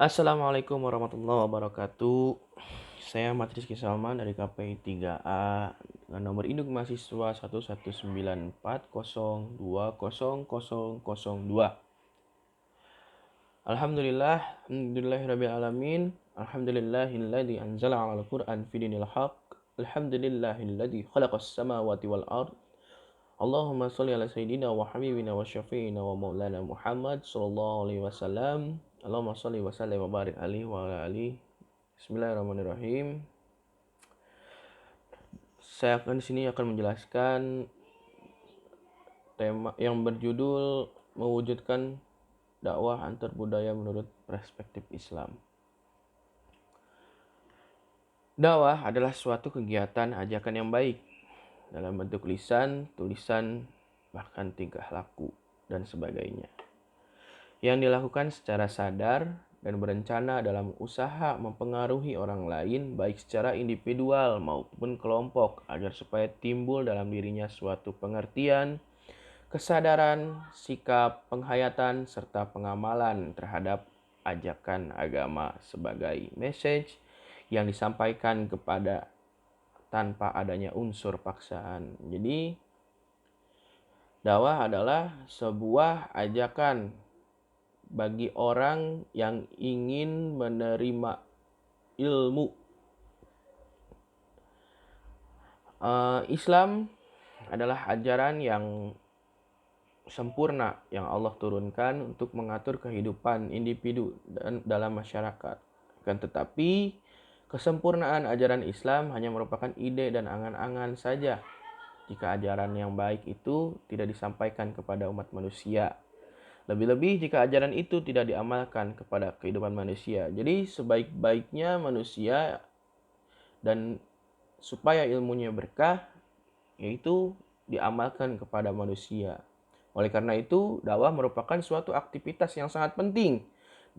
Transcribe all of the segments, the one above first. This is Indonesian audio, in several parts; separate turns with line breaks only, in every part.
Assalamualaikum warahmatullahi wabarakatuh. Saya Ahmad Rizky Salman dari KPI 3A dengan nomor induk mahasiswa 11940200002. Alhamdulillahirabbil alamin. Alhamdulillahilladzi anzala 'alal Qur'an fi dinil haqq. Alhamdulillahilladzi khalaqas samawati wal ard. Allahumma sholli ala sayyidina wa habibina wa syafi'ina wa maulana Muhammad sallallahu alaihi wasallam. Allahumma sholli wa sallim wa barik alaihi wa ala alihi. Bismillahirrahmanirrahim. Saya di sini akan menjelaskan tema yang berjudul mewujudkan dakwah antar budaya menurut perspektif Islam. Dakwah adalah suatu kegiatan ajakan yang baik dalam bentuk lisan, tulisan, bahkan tingkah laku dan sebagainya, yang dilakukan secara sadar dan berencana dalam usaha mempengaruhi orang lain baik secara individual maupun kelompok agar supaya timbul dalam dirinya suatu pengertian, kesadaran, sikap, penghayatan, serta pengamalan terhadap ajakan agama sebagai message yang disampaikan kepada tanpa adanya unsur paksaan. Jadi, dakwah adalah sebuah ajakan bagi orang yang ingin menerima ilmu. Islam adalah ajaran yang sempurna yang Allah turunkan untuk mengatur kehidupan individu dan dalam masyarakat. Akan tetapi, kesempurnaan ajaran Islam hanya merupakan ide dan angan-angan saja jika ajaran yang baik itu tidak disampaikan kepada umat manusia. Lebih-lebih jika ajaran itu tidak diamalkan kepada kehidupan manusia. Jadi sebaik-baiknya manusia dan supaya ilmunya berkah, yaitu diamalkan kepada manusia. Oleh karena itu, dakwah merupakan suatu aktivitas yang sangat penting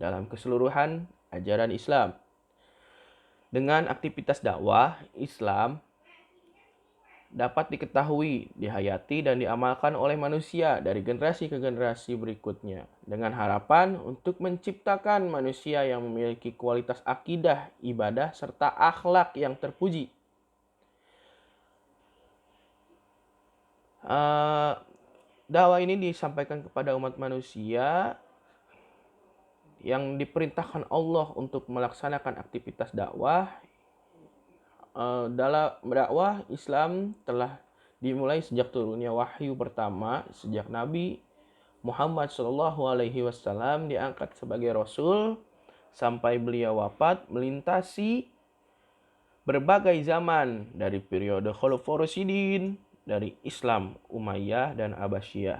dalam keseluruhan ajaran Islam. Dengan aktivitas dakwah, Islam dapat diketahui, dihayati, dan diamalkan oleh manusia dari generasi ke generasi berikutnya dengan harapan untuk menciptakan manusia yang memiliki kualitas akidah, ibadah, serta akhlak yang terpuji. Dakwah ini disampaikan kepada umat manusia yang diperintahkan Allah untuk melaksanakan aktivitas dakwah. Dalam dakwah Islam telah dimulai sejak turunnya wahyu pertama, sejak Nabi Muhammad SAW diangkat sebagai Rasul sampai beliau wafat, melintasi berbagai zaman dari periode Khulafaur Rasyidin, dari Islam Umayyah dan Abbasiyah.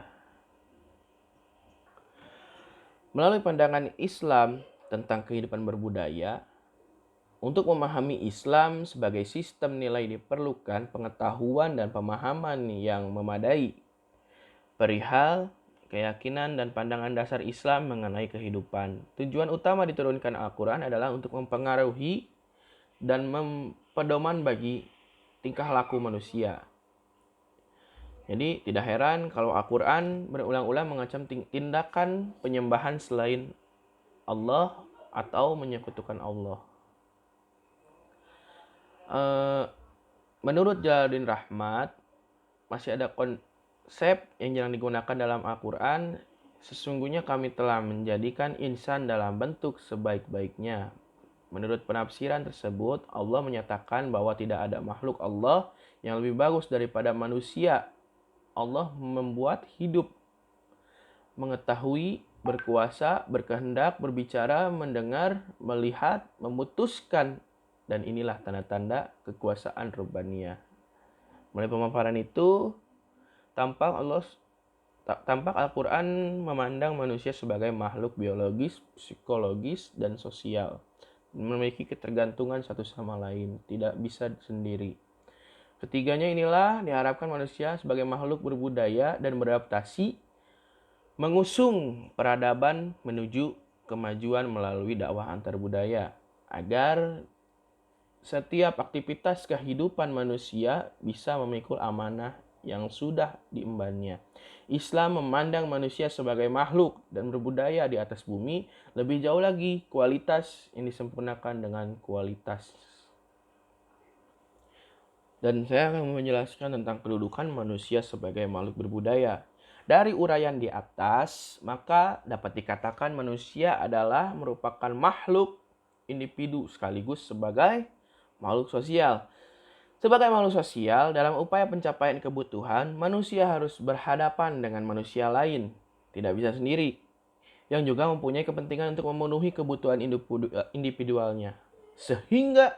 Melalui pandangan Islam tentang kehidupan berbudaya, untuk memahami Islam sebagai sistem nilai diperlukan pengetahuan dan pemahaman yang memadai perihal keyakinan dan pandangan dasar Islam mengenai kehidupan. Tujuan utama diturunkan Al-Quran adalah untuk mempengaruhi dan pedoman bagi tingkah laku manusia. Jadi tidak heran kalau Al-Quran berulang-ulang mengecam tindakan penyembahan selain Allah atau menyekutukan Allah. Menurut Jalaluddin Rahmat, masih ada konsep yang jarang digunakan dalam Al-Quran. Sesungguhnya kami telah menjadikan insan dalam bentuk sebaik-baiknya. Menurut penafsiran tersebut, Allah menyatakan bahwa tidak ada makhluk Allah yang lebih bagus daripada manusia. Allah membuat hidup, mengetahui, berkuasa, berkehendak, berbicara, mendengar, melihat, memutuskan, dan inilah tanda-tanda kekuasaan Rabbaniyah. Mulai pemaparan itu, tampak Al-Quran memandang manusia sebagai makhluk biologis, psikologis, dan sosial. Memiliki ketergantungan satu sama lain, tidak bisa sendiri. Ketiganya inilah diharapkan manusia sebagai makhluk berbudaya dan beradaptasi, mengusung peradaban menuju kemajuan melalui dakwah antar budaya, agar setiap aktivitas kehidupan manusia bisa memikul amanah yang sudah diembannya. Islam memandang manusia sebagai makhluk dan berbudaya di atas bumi. Lebih jauh lagi, kualitas yang disempurnakan dengan kualitas. Dan saya akan menjelaskan tentang kedudukan manusia sebagai makhluk berbudaya. Dari uraian di atas, maka dapat dikatakan manusia adalah merupakan makhluk individu sekaligus sebagai makhluk sosial. Sebagai makhluk sosial, dalam upaya pencapaian kebutuhan, manusia harus berhadapan dengan manusia lain, tidak bisa sendiri, yang juga mempunyai kepentingan untuk memenuhi kebutuhan individualnya. Sehingga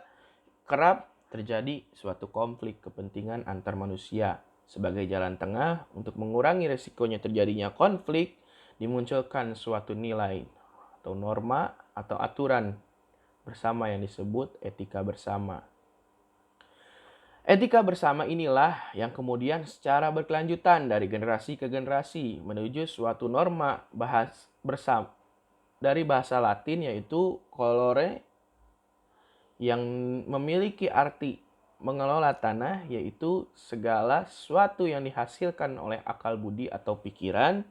kerap terjadi suatu konflik kepentingan antar manusia. Sebagai jalan tengah untuk mengurangi resikonya terjadinya konflik, dimunculkan suatu nilai atau norma atau aturan bersama yang disebut etika bersama. Etika bersama inilah yang kemudian secara berkelanjutan dari generasi ke generasi menuju suatu norma bersama dari bahasa Latin yaitu colore, yang memiliki arti mengelola tanah, yaitu segala sesuatu yang dihasilkan oleh akal budi atau pikiran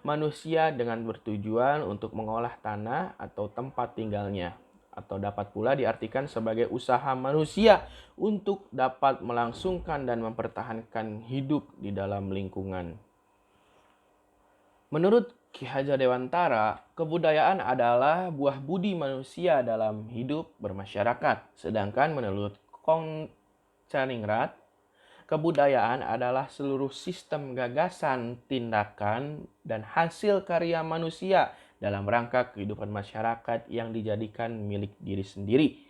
manusia dengan bertujuan untuk mengolah tanah atau tempat tinggalnya, atau dapat pula diartikan sebagai usaha manusia untuk dapat melangsungkan dan mempertahankan hidup di dalam lingkungan. Menurut Ki Hajar Dewantara, kebudayaan adalah buah budi manusia dalam hidup bermasyarakat. Sedangkan menurut Kong Chaningrat, kebudayaan adalah seluruh sistem gagasan, tindakan, dan hasil karya manusia dalam rangka kehidupan masyarakat yang dijadikan milik diri sendiri.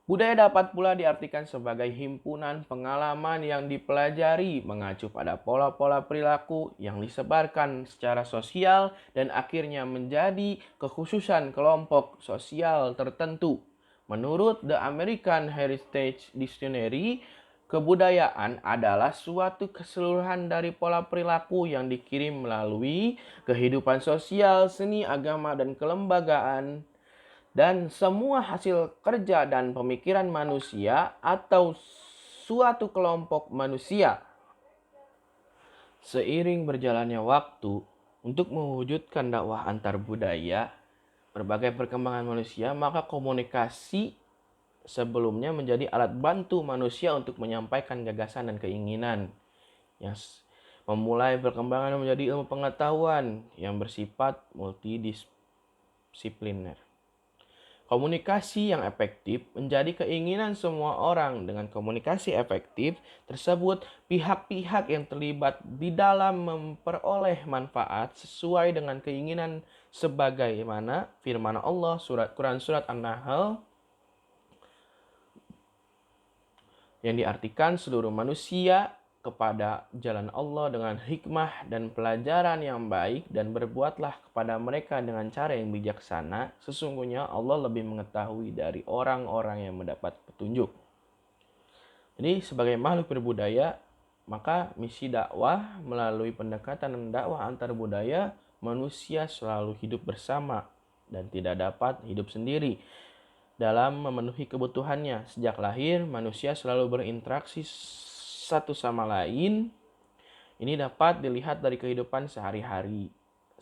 Budaya dapat pula diartikan sebagai himpunan pengalaman yang dipelajari mengacu pada pola-pola perilaku yang disebarkan secara sosial dan akhirnya menjadi kekhususan kelompok sosial tertentu. Menurut The American Heritage Dictionary, kebudayaan adalah suatu keseluruhan dari pola perilaku yang dikirim melalui kehidupan sosial, seni, agama, dan kelembagaan, dan semua hasil kerja dan pemikiran manusia atau suatu kelompok manusia. Seiring berjalannya waktu, untuk mewujudkan dakwah antar budaya, berbagai perkembangan manusia, maka komunikasi sebelumnya menjadi alat bantu manusia untuk menyampaikan gagasan dan keinginan, yang memulai perkembangan menjadi ilmu pengetahuan yang bersifat multidisipliner. Komunikasi yang efektif menjadi keinginan semua orang. Dengan komunikasi efektif tersebut, pihak-pihak yang terlibat di dalam memperoleh manfaat sesuai dengan keinginan sebagaimana firman Allah Quran surat An-Nahl yang diartikan seluruh manusia kepada jalan Allah dengan hikmah dan pelajaran yang baik, dan berbuatlah kepada mereka dengan cara yang bijaksana. Sesungguhnya Allah lebih mengetahui dari orang-orang yang mendapat petunjuk. Jadi sebagai makhluk berbudaya, maka misi dakwah melalui pendekatan dakwah antar budaya, manusia selalu hidup bersama dan tidak dapat hidup sendiri. Dalam memenuhi kebutuhannya, sejak lahir manusia selalu berinteraksi satu sama lain. Ini dapat dilihat dari kehidupan sehari-hari.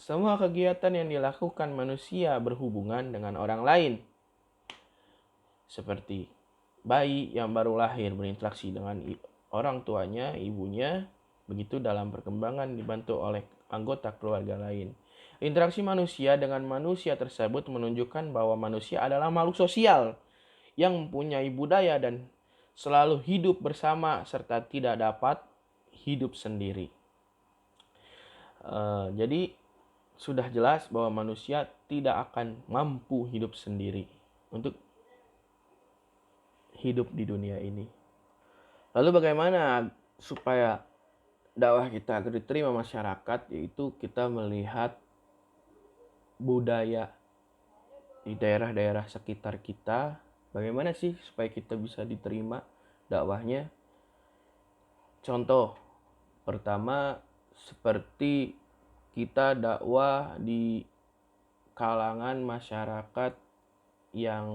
Semua kegiatan yang dilakukan manusia berhubungan dengan orang lain. Seperti bayi yang baru lahir berinteraksi dengan orang tuanya, ibunya. Begitu dalam perkembangan dibantu oleh anggota keluarga lain. Interaksi manusia dengan manusia tersebut menunjukkan bahwa manusia adalah makhluk sosial yang mempunyai budaya dan selalu hidup bersama serta tidak dapat hidup sendiri. Jadi sudah jelas bahwa manusia tidak akan mampu hidup sendiri untuk hidup di dunia ini. Lalu bagaimana supaya dakwah kita agar diterima masyarakat? Yaitu kita melihat budaya di daerah-daerah sekitar kita. Bagaimana sih supaya kita bisa diterima dakwahnya? Contoh pertama, seperti kita dakwah di kalangan masyarakat yang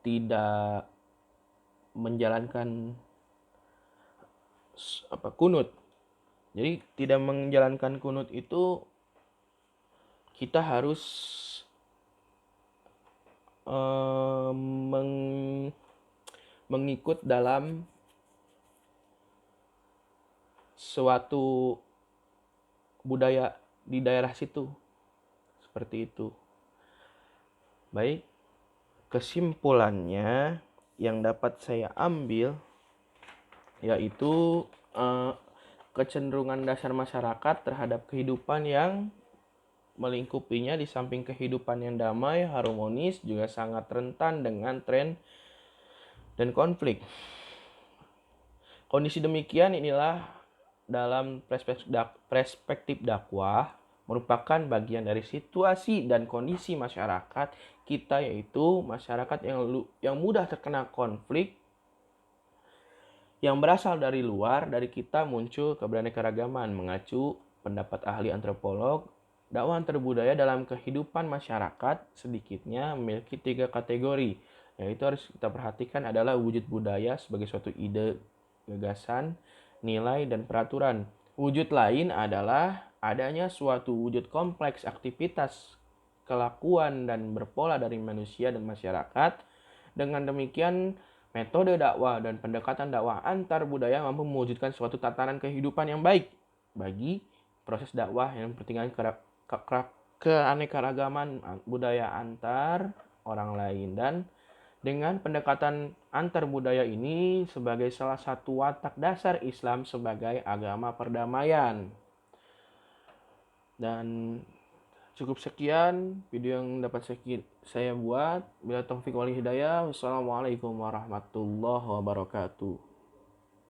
tidak menjalankan kunut. Jadi tidak menjalankan kunut itu kita harus mengikut dalam suatu budaya di daerah situ. Seperti itu. Baik, kesimpulannya yang dapat saya ambil yaitu kecenderungan dasar masyarakat terhadap kehidupan yang melingkupinya di samping kehidupan yang damai, harmonis, juga sangat rentan dengan tren dan konflik. Kondisi demikian inilah dalam perspektif dakwah merupakan bagian dari situasi dan kondisi masyarakat kita, yaitu masyarakat yang mudah terkena konflik yang berasal dari luar. Dari kita muncul keberaneka-ragaman. Mengacu pendapat ahli antropolog, dakwah antar-budaya dalam kehidupan masyarakat sedikitnya memiliki 3 kategori, yaitu harus kita perhatikan adalah wujud budaya sebagai suatu ide, gagasan, nilai, dan peraturan. Wujud lain adalah adanya suatu wujud kompleks aktivitas, kelakuan, dan berpola dari manusia dan masyarakat. Dengan demikian, metode dakwah dan pendekatan dakwah antar budaya mampu mewujudkan suatu tatanan kehidupan yang baik bagi proses dakwah yang mempertingkatkan keanekaragaman budaya antar orang lain. Dan dengan pendekatan antar budaya ini sebagai salah satu watak dasar Islam sebagai agama perdamaian. Dan cukup sekian video yang dapat saya buat. Bila taufik wal hidayah. Wassalamualaikum warahmatullahi wabarakatuh.